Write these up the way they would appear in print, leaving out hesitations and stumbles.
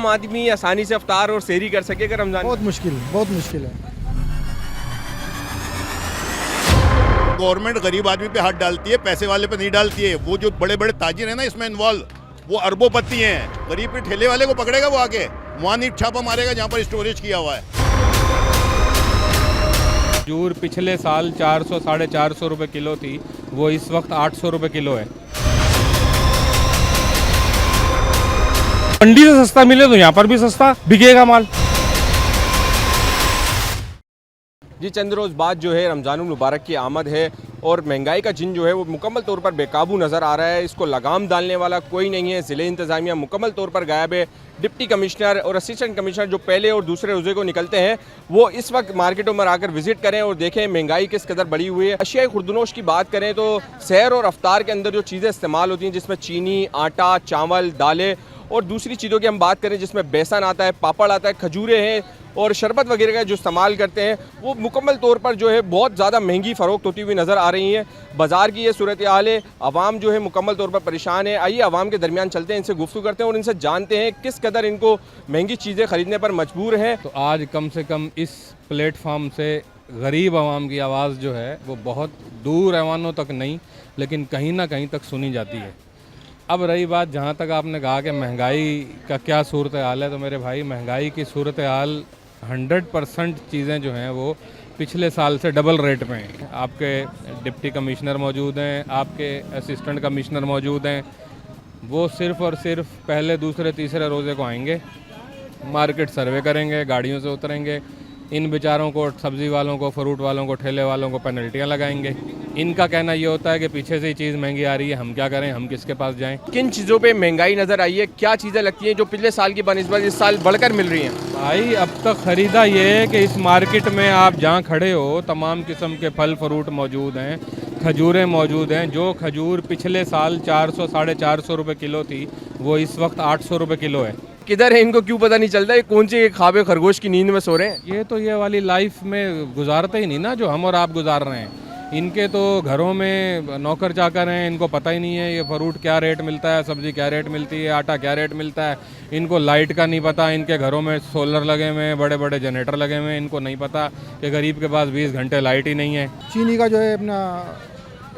आम आदमी आसानी से अफ्तार और सेहरी कर सकेगा रमज़ान? बहुत मुश्किल है। गवर्नमेंट गरीब आदमी पे हाथ डालती है, पैसे वाले पे नहीं डालती है। वो जो बड़े बड़े ताजिर हैं ना इसमें इन्वॉल्व, वो अरबोपति हैं। गरीब के ठेले वाले को पकड़ेगा वो आके, वहाँ नहीं छापा मारेगा जहाँ पर स्टोरेज किया हुआ है। खजूर पिछले साल 400 साढ़े 400 रुपये किलो थी, वो इस वक्त 800 रुपये किलो है। मंडी से सस्ता मिले तो यहाँ पर भी सस्ता बिकेगा माल। जी, चंद रोज़ बाद जो है रमज़ानुल मुबारक की आमद है और महंगाई का जिन जो है वो मुकम्मल तौर पर बेकाबू नज़र आ रहा है। इसको लगाम डालने वाला कोई नहीं है। ज़िले इंतज़ामिया मुकम्मल तौर पर गायब है। डिप्टी कमिश्नर और असिस्टेंट कमिश्नर जो पहले और दूसरे रोज़े को निकलते हैं वो इस वक्त मार्केटों में आकर विजिट करें और देखें महंगाई किस कदर बढ़ी हुई है। अशिया खुर्दनोश की बात करें तो सहर और अफ्तार के अंदर जो चीज़ें इस्तेमाल होती हैं, जिसमें चीनी, आटा, चावल, दालें और दूसरी चीज़ों की हम बात करें जिसमें बेसन आता है, पापड़ आता है, खजूरें हैं और शरबत वगैरह का जो इस्तेमाल करते हैं, वो मुकम्मल तौर पर जो है बहुत ज़्यादा महंगी फ़रोख्त होती हुई नज़र आ रही है। बाज़ार की ये सूरत हाल है, आवाम जो है मुकम्मल तौर पर परेशान है। आइए आवाम के दरमियान चलते हैं, इनसे गुफ्तगू करते हैं और इनसे जानते हैं किस कदर इनको महंगी चीज़ें ख़रीदने पर मजबूर हैं। तो आज कम से कम इस प्लेटफार्म से गरीब आवाम की आवाज़ जो है वो बहुत दूर ऐवानों तक नहीं, लेकिन कहीं ना कहीं तक सुनी जाती है। अब रही बात जहाँ तक आपने कहा कि महंगाई का क्या सूरत हाल है, तो मेरे भाई महंगाई की सूरत हाल 100% चीज़ें जो हैं वो पिछले साल से डबल रेट में हैं। आपके डिप्टी कमिश्नर मौजूद हैं, आपके असिस्टेंट कमिश्नर मौजूद हैं, वो सिर्फ़ और सिर्फ पहले दूसरे तीसरे रोज़े को आएंगे, मार्केट सर्वे करेंगे, गाड़ियों से उतरेंगे, इन बेचारों को, सब्ज़ी वालों को, फ्रूट वालों को, ठेले वालों को पेनल्टियाँ लगाएंगे। इनका कहना ये होता है कि पीछे से ही चीज़ महंगी आ रही है, हम क्या करें, हम किसके पास जाएं। किन चीज़ों पे महंगाई नज़र आई है? क्या चीज़ें लगती हैं जो पिछले साल की बनिस्बत इस साल बढ़कर मिल रही हैं? भाई अब तक ख़रीदा ये है कि इस मार्केट में आप जहाँ खड़े हो तमाम किस्म के फल फ्रूट मौजूद हैं, खजूरें मौजूद हैं। जो खजूर पिछले साल 400 साढ़े 400 रुपये किलो थी, वो इस वक्त 800 रुपये किलो है। किधर है, इनको क्यों पता नहीं चलता? ये कौन सी ख्वाब खरगोश की नींद में सो रहे हैं? ये तो ये वाली लाइफ में गुजारते ही नहीं ना जो हम और आप गुजार रहे हैं। इनके तो घरों में नौकर चाकर हैं, इनको पता ही नहीं है ये फ्रूट क्या रेट मिलता है, सब्ज़ी क्या रेट मिलती है, आटा क्या रेट मिलता है। इनको लाइट का नहीं पता, इनके घरों में सोलर लगे हुए हैं, बड़े बड़े जनरेटर लगे हुए हैं। इनको नहीं पता कि गरीब के पास 20 घंटे लाइट ही नहीं है। चीनी का जो है अपना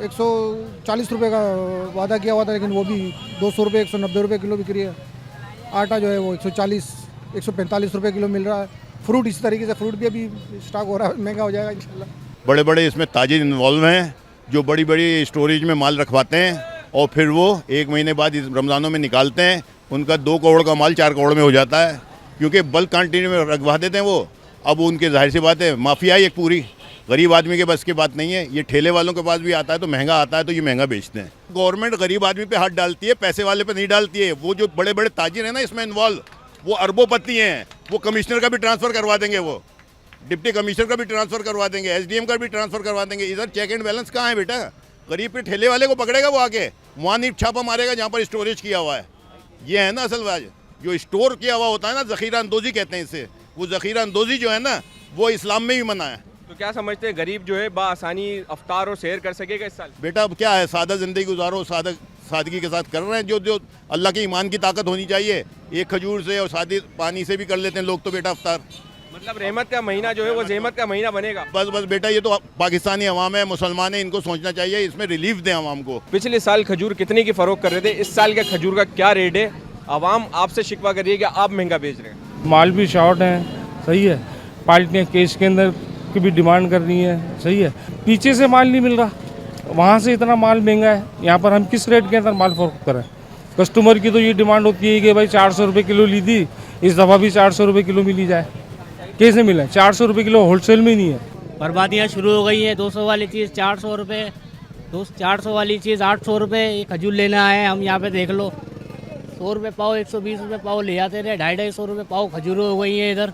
140 रुपये का वादा किया हुआ था, लेकिन वो भी 200 रुपये 190 रुपये किलो बिक रही है। आटा जो है वो 140 145 रुपये किलो मिल रहा है। फ्रूट इसी तरीके से, फ्रूट भी अभी स्टॉक हो रहा है, महंगा हो जाएगा इंशाल्लाह। बड़े बड़े इसमें ताजिर इन्वॉल्व हैं जो बड़ी बड़ी स्टोरेज में माल रखवाते हैं और फिर वो 1 महीने बाद इस रमज़ानों में निकालते हैं। उनका 2 करोड़ का माल 4 करोड़ में हो जाता है, क्योंकि बल्क क्वान्टिटी में रखवा देते हैं वो। अब उनके जाहिर सी बात है माफिया एक पूरी, गरीब आदमी के बस की बात नहीं है। ये ठेले वालों के पास भी आता है तो महंगा आता है, तो ये महंगा बेचते हैं। गवर्नमेंट गरीब आदमी पे हाथ डालती है, पैसे वाले पे नहीं डालती है। वो जो बड़े बड़े ताजिर हैं ना इसमें इन्वॉल्व, वो अरबोपति हैं। वो कमिश्नर का भी ट्रांसफ़र करवा देंगे, वो डिप्टी कमिश्नर का भी ट्रांसफ़र करवा देंगे, एसडीएम का भी ट्रांसफ़र करवा देंगे। इधर चेक एंड बैलेंस कहाँ है बेटा? गरीब के ठेले वाले को पकड़ेगा वो आके, वहाँ नहीं छापा मारेगा जहाँ पर स्टोरेज किया हुआ है। ये है ना असल बात। जो स्टोर किया हुआ होता है ना, ज़ख़ीरा अंदोज़ी कहते हैं इसे, वो ज़ख़ीरा अंदोज़ी जो है ना वो इस्लाम में भी मना है। तो क्या समझते हैं गरीब जो है बाआसानी अफ्तार और सेहर कर सकेगा इस साल? बेटा अब क्या है, सादा ज़िंदगी गुजारो, सादगी के साथ कर रहे हैं जो अल्लाह की ईमान की ताकत होनी चाहिए। एक खजूर से और सादे पानी से भी कर लेते हैं लोग तो बेटा अफ्तार। मतलब रहमत का महीना जो है वो ज़हमत का महीना बनेगा। बस बेटा, ये तो पाकिस्तानी अवाम है, मुसलमान है, इनको सोचना चाहिए, इसमें रिलीफ दें अवाम को। पिछले साल खजूर कितने की फ़रोख्त कर रहे थे, इस साल का खजूर का क्या रेट है? आवाम आपसे शिकवा कर रही है कि आप महंगा बेच रहे हैं। माल भी शॉर्ट है, सही है। पार्टियाँ केस के अंदर की भी डिमांड कर रही है, सही है। पीछे से माल नहीं मिल रहा, वहाँ से इतना माल महंगा है, यहाँ पर हम किस रेट के अंदर माल फरोख्त करें? कस्टमर की तो ये डिमांड होती है कि भाई 400 रुपये किलो ली थी, इस दफ़ा भी 400 रुपये किलो मिली जाए। कैसे मिले? 400 रुपये किलो होलसेल में ही नहीं है। बर्बादियाँ शुरू हो गई हैं। 200 वाली चीज़ 400 रुपये, 400 वाली चीज़ 800 रुपये। ये खजूर लेना है हम यहाँ पे देख लो, 100 रुपये पाव, 120 रुपये पाव ले आते रहे, 250-250 रुपये पाव खजूर हो गई है। इधर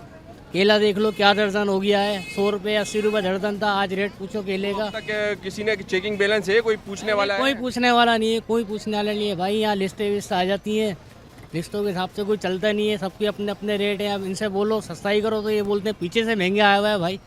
केला देख लो क्या दर्जन हो गया है, 100 रुपये 80 रुपये दर्जन था, आज रेट पूछो केले का। तक किसी ने चेकिंग बैलेंस है, कोई पूछने वाला है? कोई पूछने वाला नहीं है, कोई पूछने वाला नहीं है भाई। यहाँ लिस्टें विस्ट आ जाती हैं, लिस्टों के हिसाब से कोई चलता नहीं है, सबके अपने अपने रेट हैं। अब इनसे बोलो सस्ताई करो तो ये बोलते हैं पीछे से महंगा आया हुआ है भाई।